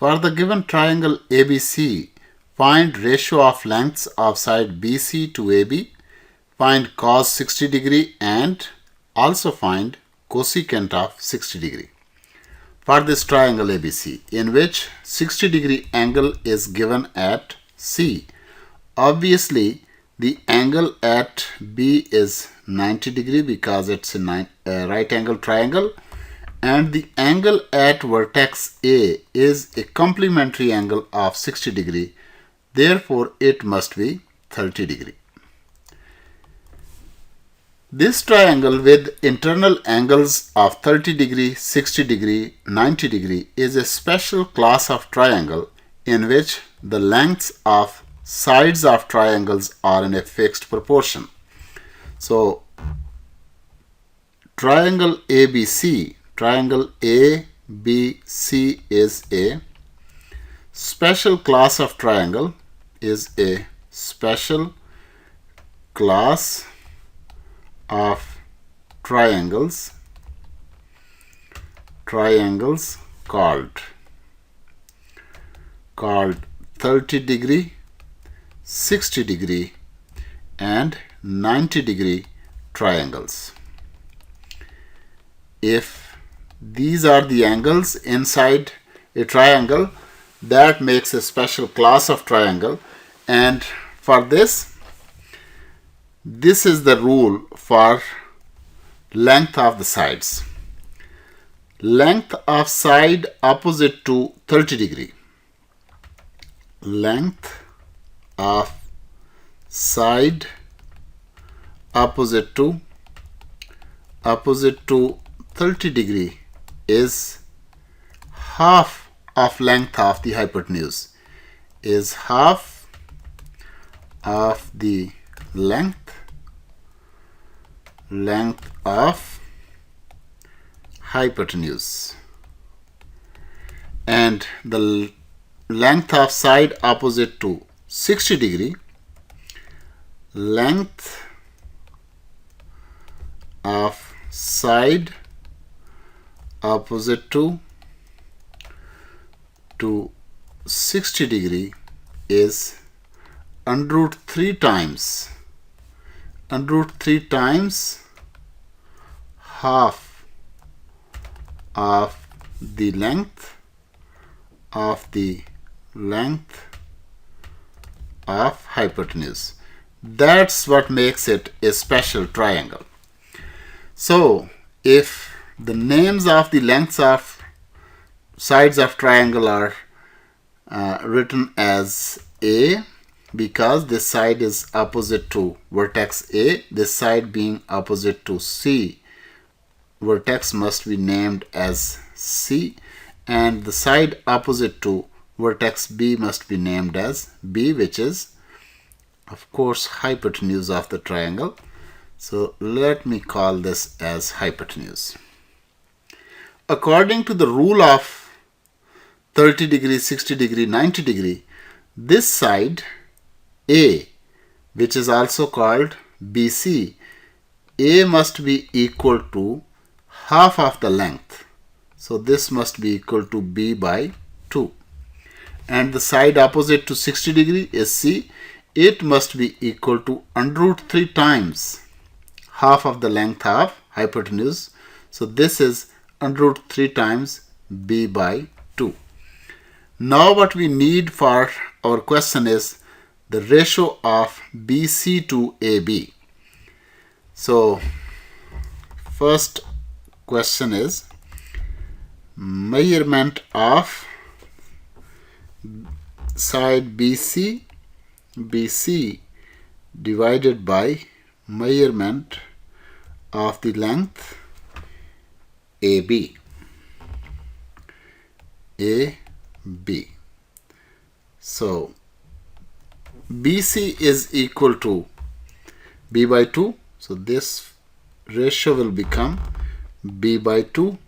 For the given triangle ABC, find ratio of lengths of side BC to AB, find cos 60 degree and also find cosecant of 60 degree. For this triangle ABC, in which 60 degree angle is given at C, obviously the angle at B is 90 degree because it's a right angle triangle, and the angle at vertex A is a complementary angle of 60 degree, therefore it must be 30 degree. This triangle with internal angles of 30 degree, 60 degree, 90 degree is a special class of triangle in which the lengths of sides of triangles are in a fixed proportion. So, triangle ABC, triangle ABC is a special class of triangle, is a special class of triangles called 30 degree, 60 degree and 90 degree triangles. If these are the angles inside a triangle, that makes a special class of triangle, and for this is the rule for length of the sides. Length of side opposite to 30 degree. Length of side opposite to 30 degree is half of length of the hypotenuse, is half of the length of hypotenuse, and the length of side opposite to 60 degree, length of side opposite to 60 degree is under root 3 times half of the length of hypotenuse. That's what makes it a special triangle. So if the names of the lengths of sides of triangle are written as A, because this side is opposite to vertex A, this side being opposite to C, vertex must be named as C, and the side opposite to vertex B must be named as B, which is of course hypotenuse of the triangle. So let me call this as hypotenuse. According to the rule of 30 degree, 60 degree, 90 degree, this side A, which is also called BC, A must be equal to half of the length. So this must be equal to B by 2. And the side opposite to 60 degree is C. It must be equal to under root 3 times half of the length of hypotenuse. So this is under root 3 times B by 2. Now what we need for our question is the ratio of BC to AB. So first question is measurement of side BC divided by measurement of the length AB. So BC is equal to B by 2. So this ratio will become B by 2,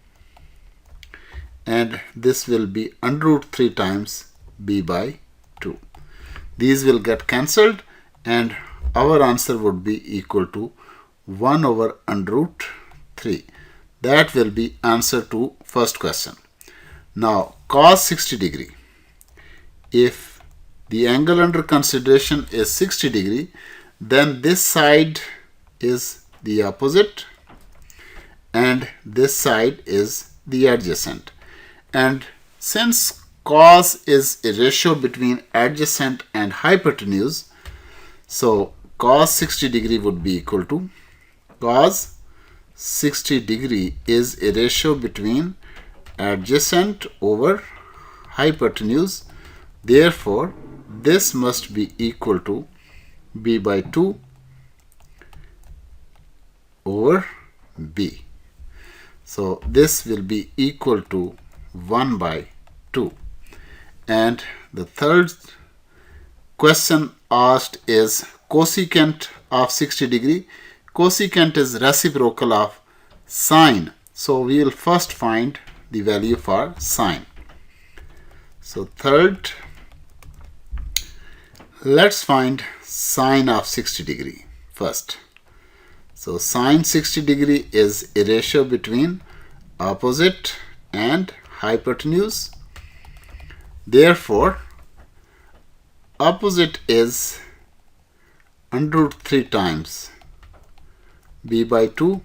and this will be under root 3 times B by 2. These will get cancelled and our answer would be equal to 1 over under root 3. That will be answer to first question. Now cos 60 degree. if the angle under consideration is 60 degree, then this side is the opposite and this side is the adjacent. And since cos is a ratio between adjacent and hypotenuse, so cos 60 degree would be equal to cos 60 degree is a ratio between adjacent over hypotenuse. Therefore, this must be equal to b by 2 over b. So this will be equal to 1 by 2. And the third question asked is cosecant of 60 degree. Cosecant is reciprocal of sine. So we will first find the value for sine. So third, let's find sine of 60 degree first. So sine 60 degree is a ratio between opposite and hypotenuse. Therefore, opposite is under root 3 times b by 2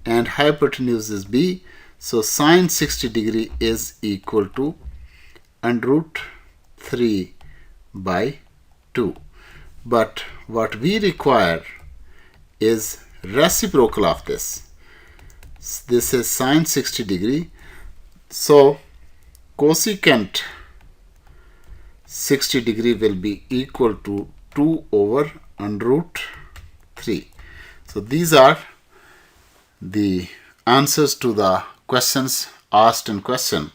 and hypotenuse is b. So sine 60 degree is equal to under root 3 by 2. But what we require is reciprocal of this. This is sine 60 degree. So cosecant 60 degree will be equal to 2 over under root 3. So these are the answers to the questions asked in question.